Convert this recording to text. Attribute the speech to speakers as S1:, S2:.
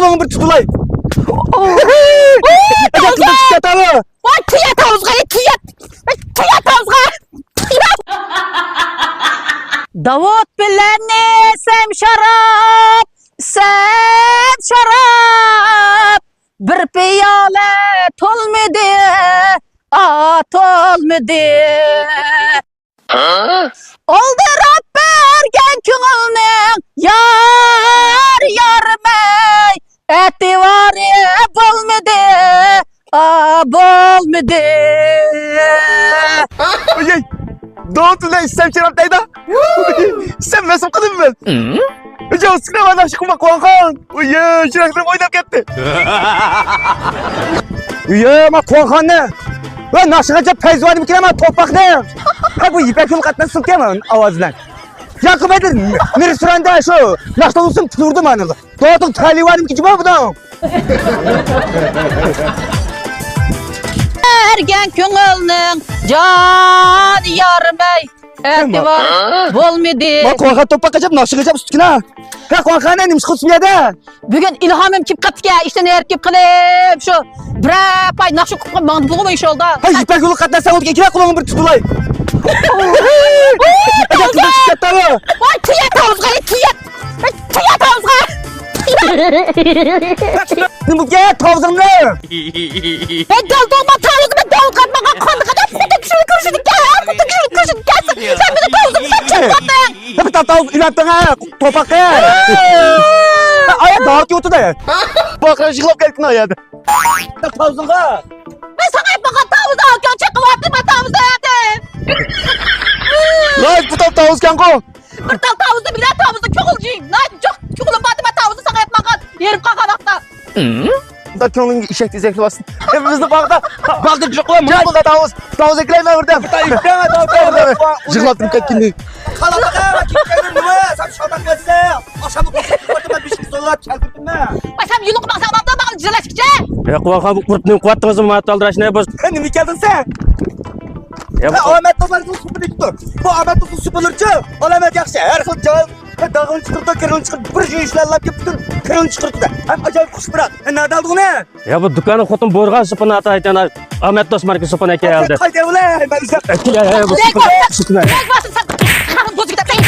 S1: kulağımı bir tutulay.
S2: Vay tüyat havuzga, tüyat havuzga. Davut bilen sem şarap. Bir piyale tolmadı, tolmadı. Oldurup bergen künülnün yarmay. Eti var bolmadı, bolmadı.
S1: Oye, Davut ulan istem çaraptaydı. Sen mesut kadın ben. Oye, o sıkıntı bana şıkma kuankan. Oye, şıraktırım oynap gitti. Oye, ama kuankan ne? Lan naşıgaca pezvanim ki ama topak ne? Ha bu ipek yolu katına sıkıyamam avazından. Yakıp edin, ne restoranda şu, naşta olsun tuturdum anılı. Doğdun talivarım ki cuma budan.
S2: Bergen künülnün yarmay. Eti var bolmadı.
S1: Bak kuankan topak kaçıp naşıgaca üstüne ha. Ha kuankan ne nimiş kusmuyor da.
S2: Bugün ilhamım kip katga işten erkep kılıp şu brap ay nakşı kupkan bağını buğum iş oldu.
S1: Ha ipek yolu katına sen olduk ikile kulağımı bir tutulay. Ece kızım şirkette mi?
S2: Vay tüyat havuzga, tüyat havuzga.
S1: Bu gel tavzın ne?
S2: Dal dolma tavuzga dal katmağa kandı kadar kutu küşürük gelsin. Sen bizi tavuzun sen çıkmadın.
S1: Hep tavuz ülattın ha, topak ya. Ayak dağıt yotu da. Bakın şıklap geldin ayadı. Tavzın ha.
S2: Ben sana hep bakan tavuzu al gönçek kıvarttım ben tavuzu yedim.
S1: Lan bu tavuz kanko.
S2: Bir tal tavuzu bile tavuzu çok olcuyum. Lan çok oğlum ben tavuzu sana hep bakan. Yerim kakadakta.
S1: Da könlün işek dizekli basın. Hepimizde bakta cıkla mı? Bu da tavuz ekleyme buradan. Yükleme tavuz. Cıklattım katkini.
S3: Kalabaka kimsenin mi? Sen şamak verse. Aşağı bakıp bir şey sorular çeldirdin mi?
S2: Ay sen yuluk baksa adamdan bakın cizeleşikçe.
S4: Ya kuaka bu kurtun kuattığımızı mı aldıraş ne boz?
S1: Sen mi geldin sen?
S4: Ya
S1: Ahmet Topal'ın süpürü tuttu. Bu Ahmet Topal süpürürçü. Ahmet yakşı. Her gün çal. Dağın çıkırdı, kırın çıkırdı. Bir şey işler lap yaptın. Kırın çıkırdı da. Hem acayip kuş bırak. Nerede aldın ne?
S4: ya bu dükkanı kutun borgan sıpını ata aytan Ahmet Dostmarki sıpını eke aldı.
S1: Haydi ulan. Ben izah.
S4: Ya bu sıpını.
S2: Ne varsın sen? Bozuk da sen.